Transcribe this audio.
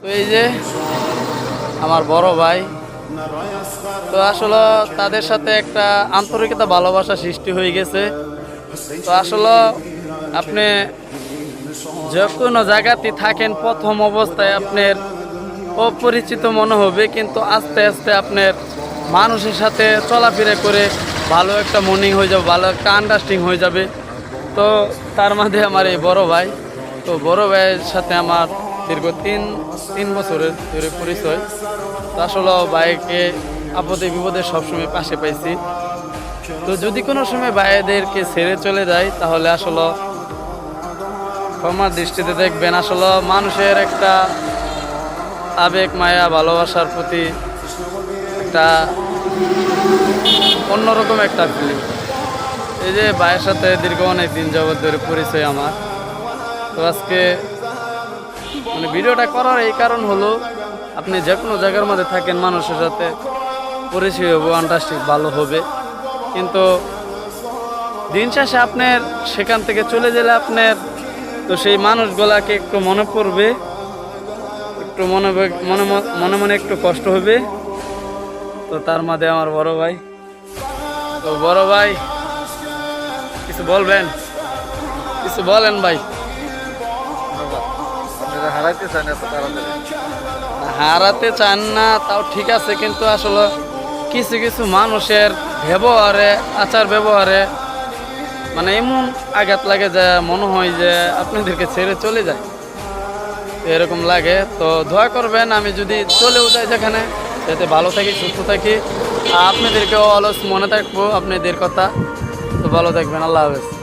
তো এই যে আমার বড় ভাই, তো আসলে তাদের সাথে একটা আন্তরিকতা ভালোবাসা সৃষ্টি হয়ে গেছে। তো আসলে আপনি যে কোনো জায়গাতে থাকেন, প্রথম অবস্থায় আপনার অপরিচিত মনে হবে, কিন্তু আস্তে আস্তে আপনার মানুষের সাথে চলাফেরা করে ভালো একটা মর্নিং হয়ে যাবে, ভালো একটা আন্ডারস্ট্যান্ডিং হয়ে যাবে। তো তার মধ্যে আমার এই বড় ভাই, তো বড় ভাইয়ের সাথে আমার দীর্ঘ তিন বছরের ধরে পরিচয়। তো আসলে ভাইকে আপদে বিপদে সবসময় পাশে পাইছি। তো যদি কোনো সময় ভাইদেরকে ছেড়ে চলে যায়, তাহলে আসলে ক্ষমার দৃষ্টিতে দেখবেন। আসলে মানুষের একটা আবেগ, মায়া, ভালোবাসার প্রতি একটা অন্যরকম একটা ফিলিং। এই যে ভাইয়ের সাথে দীর্ঘ অনেক দিন যাবত ধরে পরিচয় আমার। তো আজকে মানে ভিডিওটা করার এই কারণ হলো, আপনি যে কোনো জায়গার মধ্যে থাকেন, মানুষের সাথে পরিচয় হবো, আন্ডারস্ট্যান্ডিং ভালো হবে, কিন্তু দিন শেষে আপনার সেখান থেকে চলে গেলে আপনার তো সেই মানুষগুলাকে একটু মনে পড়বে, একটু মনে মনে মনে মনে একটু কষ্ট হবে। তো তার মধ্যে আমার বড় ভাই, তো বড় ভাই কিছু বলবেন, কিছু বলেন ভাই। হারাইতে চান এত তাড়াতাড়ি? হারাতে চান না তাও ঠিক আছে, কিন্তু আসলে কিছু কিছু মানুষের ব্যবহারে, আচার ব্যবহারে মানে এমন আঘাত লাগে যে মনে হয় যে আপনাদেরকে ছেড়ে চলে যায়, এরকম লাগে। তো দোয়া করবেন আমি যদি চলেও যাই যেখানে, যাতে ভালো থাকি, সুস্থ থাকি। আপনাদেরকেও অলস মনে থাকবো আপনাদের কথা। তো ভালো থাকবেন, আল্লাহ হাফেজ।